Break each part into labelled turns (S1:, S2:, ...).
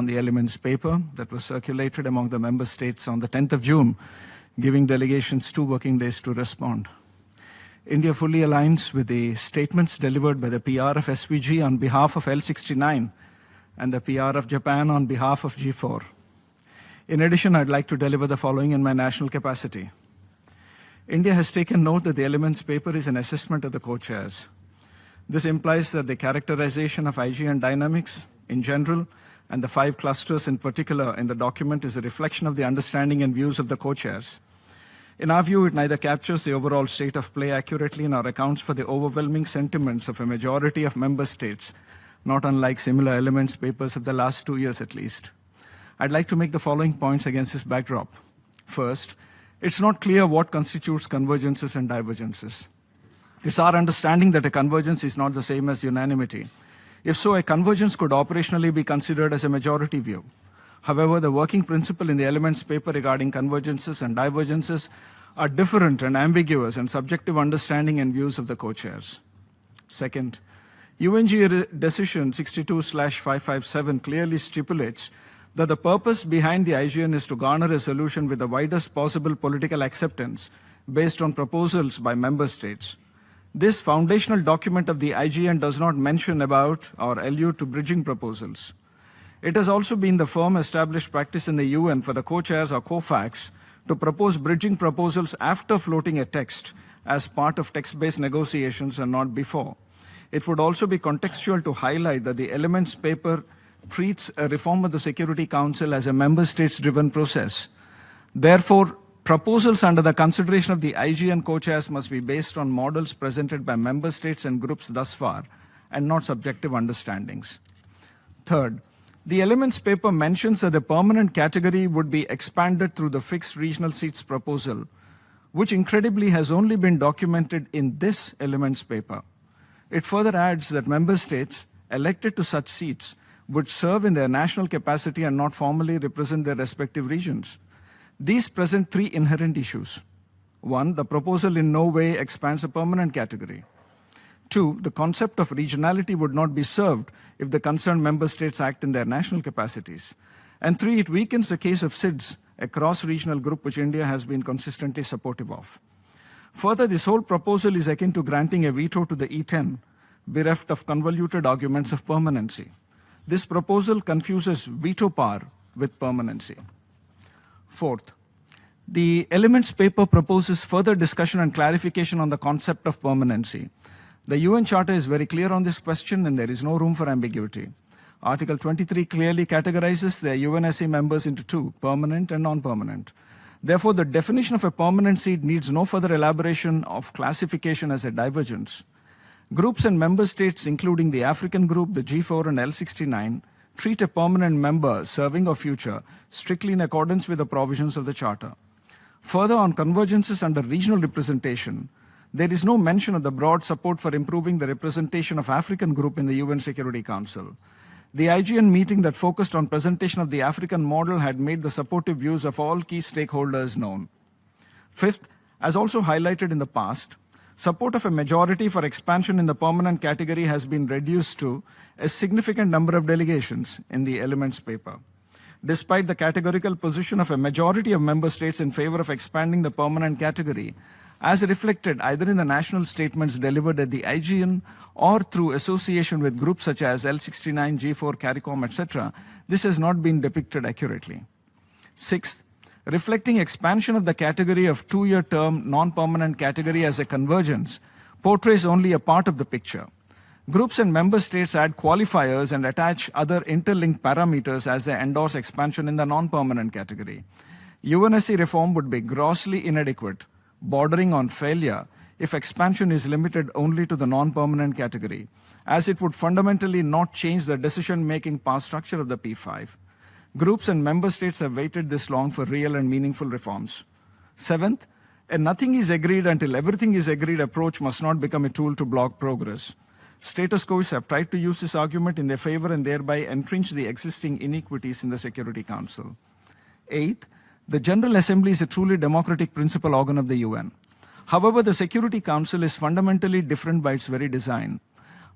S1: on the elements paper that was circulated among the member states on the 10th of June, giving delegations 2 working days to respond. India fully aligns with the statements delivered by the PR of SVG on behalf of L69 and the PR of Japan on behalf of G4. In addition, I'd like to deliver the following in my national capacity. India has taken note that the elements paper is an assessment of the co-chairs. This implies that the characterization of IGN dynamics in general and the 5 clusters in particular in the document is a reflection of the understanding and views of the co-chairs. In our view, it neither captures the overall state of play accurately nor accounts for the overwhelming sentiments of a majority of member states, not unlike similar elements papers of the last 2 years at least. I'd like to make the following points against this backdrop. First, it's not clear what constitutes convergences and divergences. It's our understanding that a convergence is not the same as unanimity. If so, a convergence could operationally be considered as a majority view. However, the working principle in the elements paper regarding convergences and divergences are different and ambiguous and subjective understanding and views of the co-chairs. Second, UNG decision 62/557 clearly stipulates that the purpose behind the IGN is to garner a solution with the widest possible political acceptance based on proposals by member states. This foundational document of the IGN does not mention about or allude to bridging proposals. It has also been the firm established practice in the UN for the co-chairs or co-facs to propose bridging proposals after floating a text as part of text-based negotiations and not before. It would also be contextual to highlight that the elements paper treats a reform of the Security Council as a member states-driven process. Therefore, proposals under the consideration of the IGN co-chairs must be based on models presented by member states and groups thus far, and not subjective understandings. Third, the elements paper mentions that the permanent category would be expanded through the fixed regional seats proposal, which incredibly has only been documented in this elements paper. It further adds that member states elected to such seats would serve in their national capacity and not formally represent their respective regions. These present 3 inherent issues. 1, the proposal in no way expands a permanent category. 2, the concept of regionality would not be served if the concerned member states act in their national capacities. And 3, it weakens the case of SIDS, a cross-regional group which India has been consistently supportive of. Further, this whole proposal is akin to granting a veto to the E10, bereft of convoluted arguments of permanency. This proposal confuses veto power with permanency. Fourth, the elements paper proposes further discussion and clarification on the concept of permanency. The UN Charter is very clear on this question and there is no room for ambiguity. Article 23 clearly categorizes the UNSC members into 2, permanent and non-permanent. Therefore, the definition of a permanent seat needs no further elaboration of classification as a divergence. Groups and member states, including the African group, the G4 and L69, treat a permanent member, serving or future, strictly in accordance with the provisions of the Charter. Further, on convergences under regional representation, there is no mention of the broad support for improving the representation of African group in the UN Security Council. The IGN meeting that focused on presentation of the African model had made the supportive views of all key stakeholders known. Fifth, as also highlighted in the past, support of a majority for expansion in the permanent category has been reduced to a significant number of delegations in the elements paper. Despite the categorical position of a majority of member states in favor of expanding the permanent category, as reflected either in the national statements delivered at the IGN or through association with groups such as L69, G4, CARICOM, etc., this has not been depicted accurately. Sixth, reflecting expansion of the category of 2-year term non-permanent category as a convergence portrays only a part of the picture. Groups and member states add qualifiers and attach other interlinked parameters as they endorse expansion in the non-permanent category. UNSC reform would be grossly inadequate, bordering on failure, if expansion is limited only to the non-permanent category, as it would fundamentally not change the decision-making power structure of the P5. Groups and member states have waited this long for real and meaningful reforms. Seventh, a nothing is agreed until everything is agreed approach must not become a tool to block progress. Status quoists have tried to use this argument in their favor and thereby entrench the existing inequities in the Security Council. Eighth, the General Assembly is a truly democratic principal organ of the UN. However, the Security Council is fundamentally different by its very design.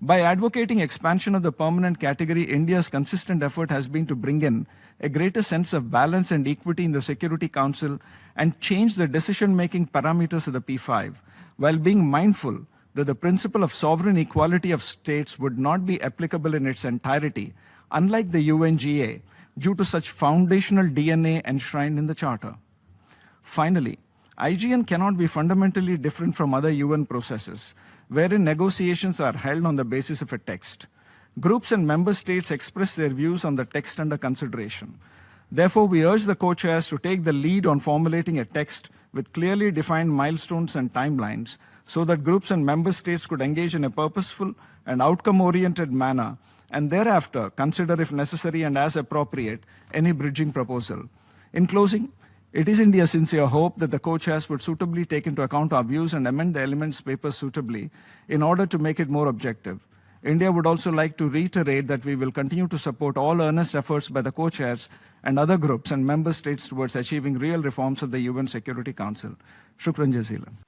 S1: By advocating expansion of the permanent category, India's consistent effort has been to bring in a greater sense of balance and equity in the Security Council and change the decision-making parameters of the P5, while being mindful that the principle of sovereign equality of states would not be applicable in its entirety, unlike the UNGA, due to such foundational DNA enshrined in the Charter. Finally, IGN cannot be fundamentally different from other UN processes, wherein negotiations are held on the basis of a text. Groups and member states express their views on the text under consideration. Therefore, we urge the co-chairs to take the lead on formulating a text with clearly defined milestones and timelines so that groups and member states could engage in a purposeful and outcome-oriented manner and thereafter consider, if necessary and as appropriate, any bridging proposal. In closing, it is India's sincere hope that the co-chairs would suitably take into account our views and amend the elements papers suitably in order to make it more objective. India would also like to reiterate that we will continue to support all earnest efforts by the co-chairs and other groups and member states towards achieving real reforms of the UN Security Council. Shukran jazeelan.